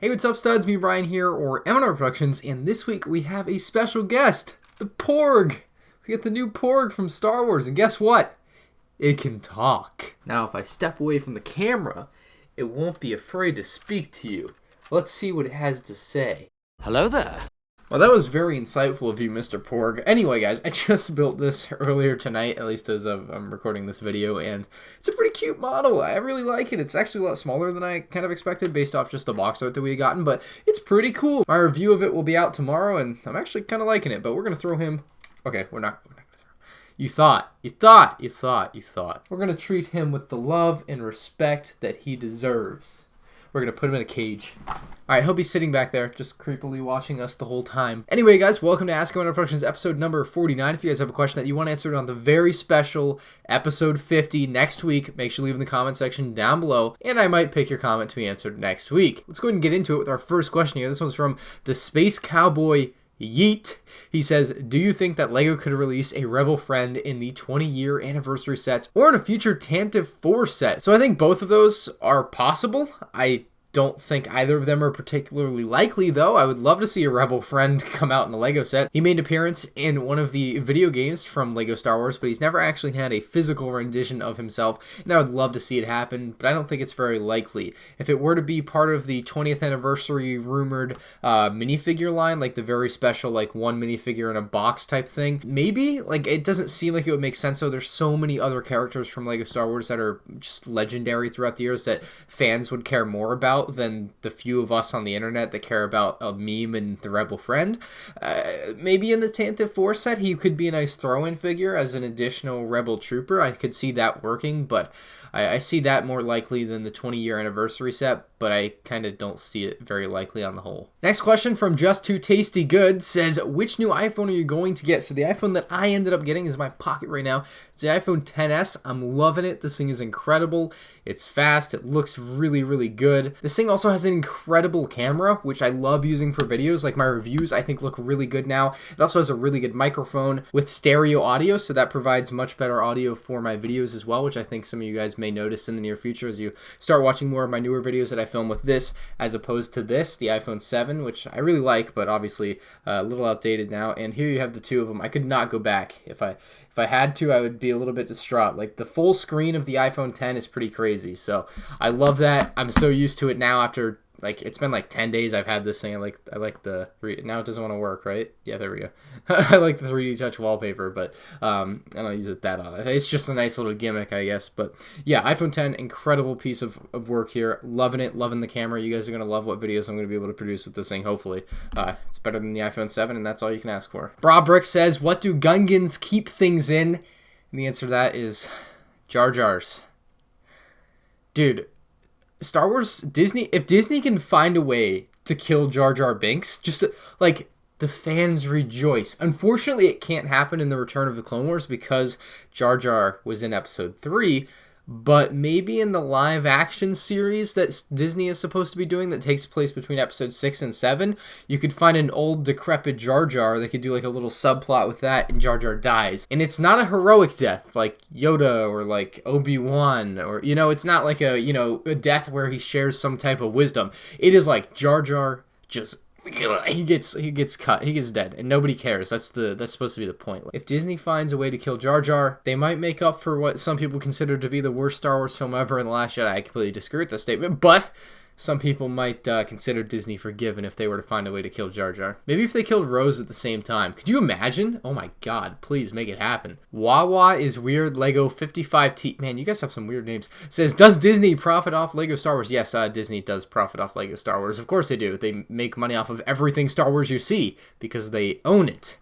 Hey, what's up, studs? Me, Brian here, or MandRproductions, and this week we have a special guest, the Porg. We get the new Porg from Star Wars, and guess what? It can talk. Now, if I step away from the camera, it won't be afraid to speak to you. Let's see what it has to say. Hello there. Well, that was very insightful of you, Mr. Porg. Anyway, guys, I just built this earlier tonight, at least as I'm recording this video, and it's a pretty cute model. I really like it. It's actually a lot smaller than I kind of expected based off just the box art that we had gotten, but it's pretty cool. My review of it will be out tomorrow, and I'm actually kind of liking it, but we're going to throw him... Okay, we're not going to throw him. You thought. We're going to treat him with the love and respect that he deserves. We're going to put him in a cage. Alright, he'll be sitting back there, just creepily watching us the whole time. Anyway, guys, welcome to Ask MandRproductions episode number 49. If you guys have a question that you want answered on the very special episode 50 next week, make sure to leave in the comment section down below, and I might pick your comment to be answered next week. Let's go ahead and get into it with our first question here. This one's from the Space Cowboy Yeet. He says, do you think that LEGO could release a Rebel Friend in the 20-year anniversary sets or in a future Tantive 4 set? So I think both of those are possible. I don't think either of them are particularly likely, though. I would love to see a Rebel Friend come out in a LEGO set. He made an appearance in one of the video games from LEGO Star Wars, but he's never actually had a physical rendition of himself, and I would love to see it happen, but I don't think it's very likely. If it were to be part of the 20th anniversary rumored minifigure line, like the very special, like, one minifigure in a box type thing, maybe? Like, it doesn't seem like it would make sense, though. There's so many other characters from LEGO Star Wars that are just legendary throughout the years that fans would care more about than the few of us on the internet that care about a meme and the Rebel Friend. Maybe in the Tantive 4 set, he could be a nice throw-in figure as an additional Rebel Trooper. I could see that working, but I see that more likely than the 20-year anniversary set, but I kind of don't see it very likely on the whole. Next question from Just Too Tasty Good says, which new iPhone are you going to get? So the iPhone that I ended up getting is in my pocket right now. It's the iPhone XS. I'm loving it. This thing is incredible. It's fast. It looks really, really good. This thing also has an incredible camera, which I love using for videos. Like my reviews, I think look really good now. It also has a really good microphone with stereo audio, so that provides much better audio for my videos as well, which I think some of you guys may notice in the near future as you start watching more of my newer videos that I film with this as opposed to this, the iPhone 7, which I really like, but obviously a little outdated now. And here you have the two of them. I could not go back. If I had to, I would be a little bit distraught. Like the full screen of the iPhone 10 is pretty crazy. So I love that. I'm so used to it now after, like, it's been like 10 days I've had this thing. I like the, now it doesn't want to work, right? Yeah, there we go. I like the 3D touch wallpaper, but I don't use it that often. It's just a nice little gimmick, I guess. But yeah, iPhone 10, incredible piece of work here. Loving it, loving the camera. You guys are going to love what videos I'm going to be able to produce with this thing, hopefully. It's better than the iPhone 7, and that's all you can ask for. Brabrick says, what do Gungans keep things in? And the answer to that is Jar Jars. Dude, Star Wars, Disney, if Disney can find a way to kill Jar Jar Binks, just to, like, the fans rejoice. Unfortunately, it can't happen in the Return of the Clone Wars because Jar Jar was in episode 3, but maybe in the live action series that Disney is supposed to be doing that takes place between episode 6 and 7, you could find an old decrepit Jar Jar. They could do like a little subplot with that, and Jar Jar dies. And it's not a heroic death like Yoda or like Obi-Wan, or, you know, it's not like a, you know, a death where he shares some type of wisdom. It is like Jar Jar just... he gets cut, he gets dead, and nobody cares. That's supposed to be the point. If Disney finds a way to kill Jar Jar, they might make up for what some people consider to be the worst Star Wars film ever in The Last Jedi. I completely disagree with that statement, but some people might consider Disney forgiven if they were to find a way to kill Jar Jar. Maybe if they killed Rose at the same time. Could you imagine? Oh my god, please make it happen. Wawa is weird Lego 55T. Man, you guys have some weird names. Says, does Disney profit off Lego Star Wars? Yes, Disney does profit off Lego Star Wars. Of course they do. They make money off of everything Star Wars you see because they own it.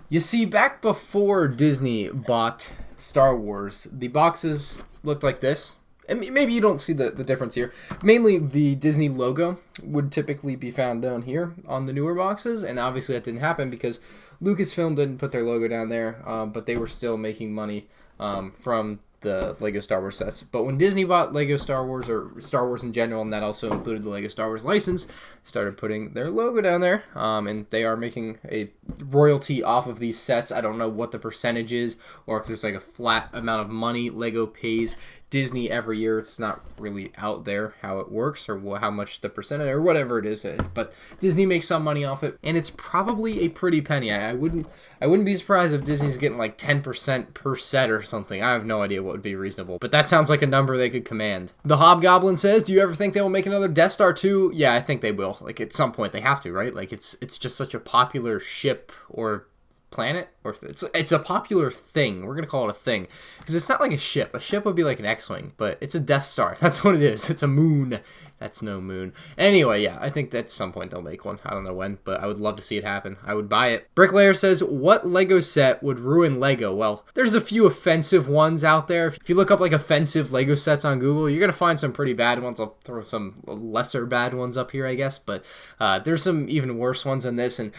You see, back before Disney bought Star Wars, the boxes looked like this. And maybe you don't see the difference here. Mainly the Disney logo would typically be found down here on the newer boxes, and obviously that didn't happen because Lucasfilm didn't put their logo down there, but they were still making money from the LEGO Star Wars sets. But when Disney bought LEGO Star Wars, or Star Wars in general, and that also included the LEGO Star Wars license, started putting their logo down there, and they are making a royalty off of these sets. I don't know what the percentage is, or if there's like a flat amount of money LEGO pays Disney every year. It's not really out there how it works or how much the percentage or whatever it is, but Disney makes some money off it, and it's probably a pretty penny. I wouldn't be surprised if Disney's getting like 10% per set or something. I have no idea what would be reasonable, but that sounds like a number they could command. The Hobgoblin says, do you ever think they will make another Death Star 2? Yeah, I think they will. Like, at some point they have to, right? Like, it's just such a popular ship or planet, or it's a popular thing. We're gonna call it a thing because it's not like a ship. A ship would be like an X-wing, but it's a Death Star. That's what it is. It's a moon. That's no moon. Anyway, yeah, I think that at some point they'll make one. I don't know when, but I would love to see it happen. I would buy it. Bricklayer says, what Lego set would ruin Lego? Well, there's a few offensive ones out there. If you look up like offensive Lego sets on Google, you're gonna find some pretty bad ones. I'll throw some lesser bad ones up here, I guess, but there's some even worse ones than this, and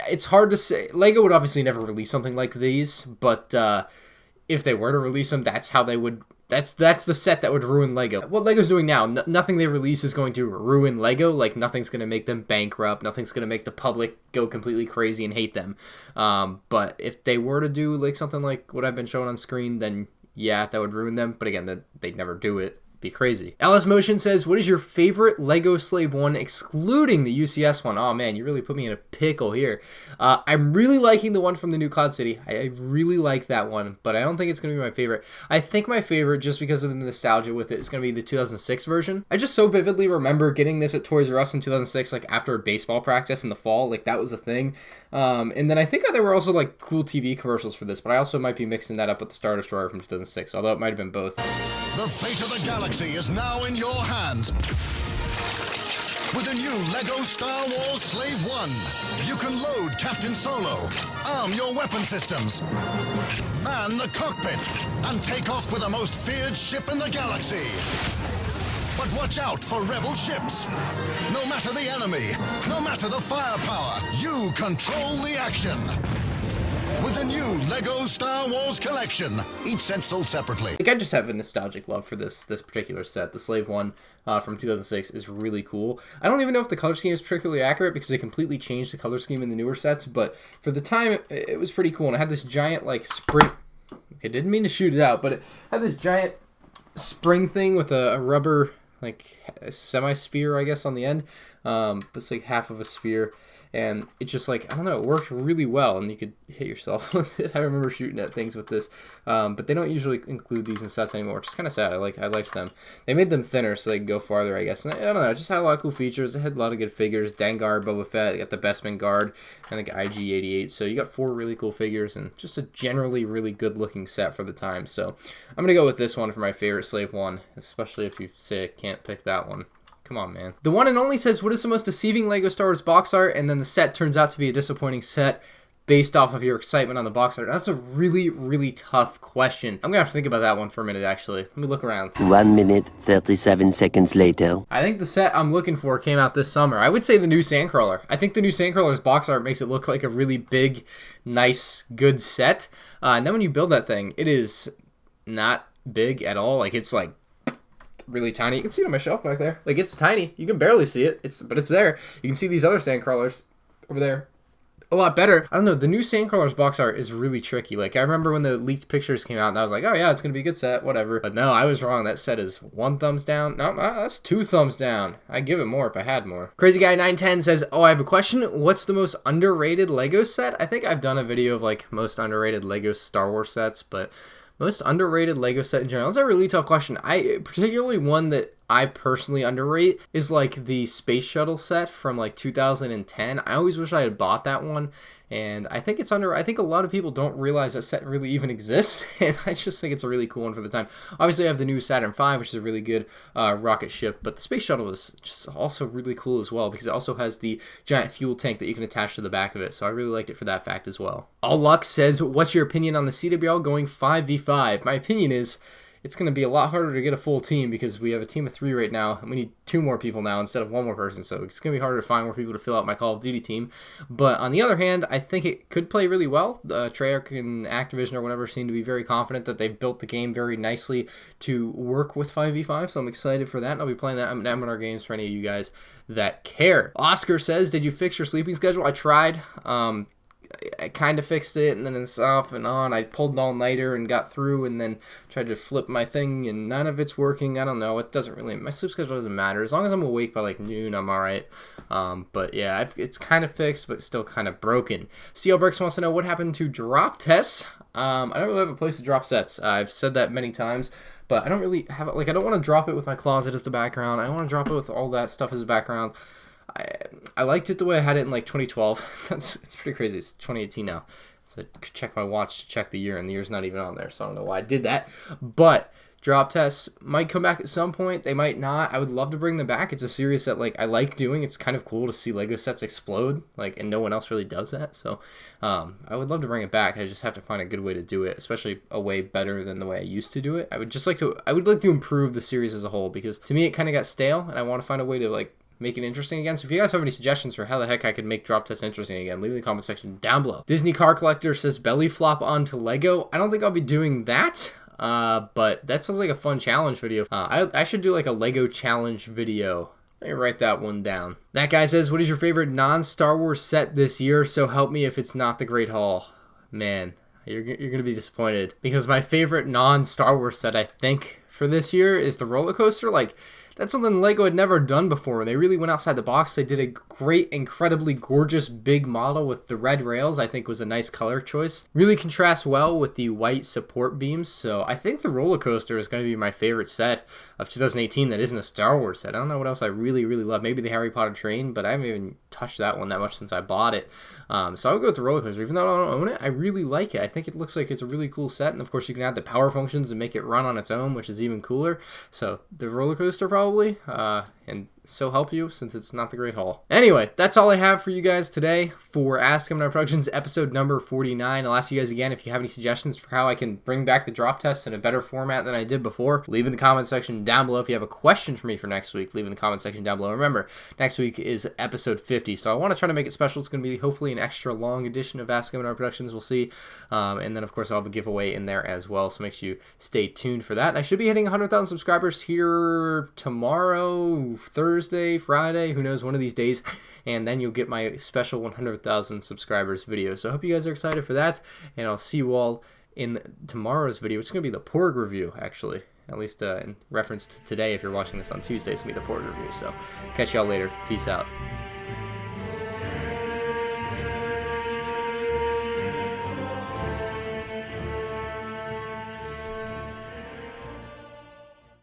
it's hard to say. Lego would obviously never release something like these, but if they were to release them, that's how they would. That's the set that would ruin Lego. What Lego's doing now, nothing they release is going to ruin Lego. Like, nothing's going to make them bankrupt. Nothing's going to make the public go completely crazy and hate them. But if they were to do like something like what I've been showing on screen, then yeah, that would ruin them. But again, they'd never do it. Be crazy. LS Motion says, what is your favorite Lego Slave 1 excluding the UCS one? Oh man, you really put me in a pickle here. I'm really liking the one from the new Cloud City. I really like that one, but I don't think it's going to be my favorite. I think my favorite, just because of the nostalgia with it, is going to be the 2006 version. I just so vividly remember getting this at Toys R Us in 2006, like after a baseball practice in the fall. Like, that was a thing. And then I think there were also like cool TV commercials for this, but I also might be mixing that up with the Star Destroyer from 2006, although it might have been both. The fate of the galaxy is now in your hands. With the new LEGO Star Wars Slave 1, you can load Captain Solo, arm your weapon systems, man the cockpit, and take off with the most feared ship in the galaxy. But watch out for rebel ships. No matter the enemy, no matter the firepower, you control the action. With the new LEGO Star Wars collection, each set sold separately. Like, I just have a nostalgic love for this particular set. The Slave 1 from 2006 is really cool. I don't even know if the color scheme is particularly accurate because they completely changed the color scheme in the newer sets, but for the time, it was pretty cool. And it had this giant, like, spring... Okay, didn't mean to shoot it out, but it had this giant spring thing with a rubber, like, a semi-sphere, I guess, on the end. It's like half of a sphere. And it just, like, I don't know, it worked really well, and you could hit yourself with it. I remember shooting at things with this, but they don't usually include these in sets anymore, which is kind of sad. I liked them. They made them thinner so they could go farther, I guess. And I don't know, it just had a lot of cool features. It had a lot of good figures. Dengar, Boba Fett, you got the Bestman Guard, and like IG-88. So you got 4 really cool figures, and just a generally really good-looking set for the time. So I'm going to go with this one for my favorite Slave 1, especially if you say I can't pick that one. Come on, man. The one and only says, what is the most deceiving LEGO Star Wars box art? And then the set turns out to be a disappointing set based off of your excitement on the box art. That's a really, really tough question. I'm going to have to think about that one for a minute, actually. Let me look around. 1 minute, 37 seconds later. I think the set I'm looking for came out this summer. I would say the new Sandcrawler. I think the new Sandcrawler's box art makes it look like a really big, nice, good set. And then when you build that thing, it is not big at all. Like, it's like really tiny. You can see it on my shelf back there. Like, it's tiny. You can barely see it. But it's there. You can see these other Sandcrawlers over there a lot better. I don't know. The new Sandcrawlers box art is really tricky. Like, I remember when the leaked pictures came out, and I was like, oh yeah, it's gonna be a good set, whatever. But no, I was wrong. That set is 1 thumbs down. No, that's 2 thumbs down. I'd give it more if I had more. Crazy Guy 910 says, oh, I have a question. What's the most underrated Lego set? I think I've done a video of like most underrated Lego Star Wars sets, but most underrated Lego set in general. That's a really tough question. Particularly one that I personally underrate is like the Space Shuttle set from like 2010. I always wish I had bought that one, and I think it's I think a lot of people don't realize that set really even exists, and I just think it's a really cool one for the time. Obviously, I have the new Saturn V, which is a really good rocket ship, but the Space Shuttle is just also really cool as well because it also has the giant fuel tank that you can attach to the back of it, so I really liked it for that fact as well. All Luck says, what's your opinion on the CWL going 5v5? My opinion is, it's going to be a lot harder to get a full team because we have a team of 3 right now, and we need 2 more people now instead of 1 more person, so it's going to be harder to find more people to fill out my Call of Duty team. But on the other hand, I think it could play really well. Treyarch and Activision or whatever seem to be very confident that they've built the game very nicely to work with 5v5, so I'm excited for that, and I'll be playing that at MandRproductions games for any of you guys that care. Oscar says, did you fix your sleeping schedule? I tried. I kind of fixed it, and then it's off and on. I pulled an all-nighter and got through, and then tried to flip my thing, and none of it's working. I don't know. It doesn't really, my sleep schedule doesn't matter. As long as I'm awake by like noon, I'm all right. But yeah, it's kind of fixed, but still kind of broken. Steel Bricks wants to know what happened to drop tests. I don't really have a place to drop sets. I've said that many times, but I don't really have it. Like, I don't want to drop it with my closet as the background. I don't want to drop it with all that stuff as the background. I liked it the way I had it in like 2012. It's pretty crazy. It's 2018 now. So I could check my watch to check the year, and the year's not even on there, so I don't know why I did that. But drop tests might come back at some point. They might not. I would love to bring them back. It's a series that like I like doing. It's kind of cool to see Lego sets explode, like, and no one else really does that. So I would love to bring it back. I just have to find a good way to do it, especially a way better than the way I used to do it. I would like to improve the series as a whole, because to me it kind of got stale, and I want to find a way to like make it interesting again. So if you guys have any suggestions for how the heck I could make drop tests interesting again, leave it in the comment section down below. Disney Car Collector says belly flop onto Lego. I don't think I'll be doing that. But that sounds like a fun challenge video. I should do like a Lego challenge video. Let me write that one down. That guy says, what is your favorite non-Star Wars set this year? So help me if it's not the Great Hall. Man, you're gonna be disappointed, because my favorite non-Star Wars set, I think, for this year is the roller coaster. Like, that's something Lego had never done before. They really went outside the box. They did a great, incredibly gorgeous big model with the red rails. I think was a nice color choice. Really contrasts well with the white support beams. So I think the roller coaster is going to be my favorite set of 2018 that isn't a Star Wars set. I don't know what else I really, really love. Maybe the Harry Potter train, but I haven't even touched that one that much since I bought it. So I would go with the roller coaster. Even though I don't own it, I really like it. I think it looks like it's a really cool set. And of course, you can add the power functions and make it run on its own, which is even cooler. So the roller coaster probably. And so help you, since it's not the Great Hall. Anyway, that's all I have for you guys today for Ask MandRproductions episode number 49. I'll ask you guys again if you have any suggestions for how I can bring back the drop tests in a better format than I did before. Leave in the comment section down below. If you have a question for me for next week, leave in the comment section down below. Remember, next week is episode 50, so I want to try to make it special. It's going to be hopefully an extra long edition of Ask MandRproductions. We'll see. And then, of course, I'll have a giveaway in there as well, so make sure you stay tuned for that. I should be hitting 100,000 subscribers here tomorrow, Thursday, Friday, who knows, one of these days, and then you'll get my special 100,000 subscribers video. So I hope you guys are excited for that, and I'll see you all in tomorrow's video. It's going to be the PORG review, actually, at least in reference to today. If you're watching this on Tuesday, it's going to be the PORG review. So catch y'all later. Peace out.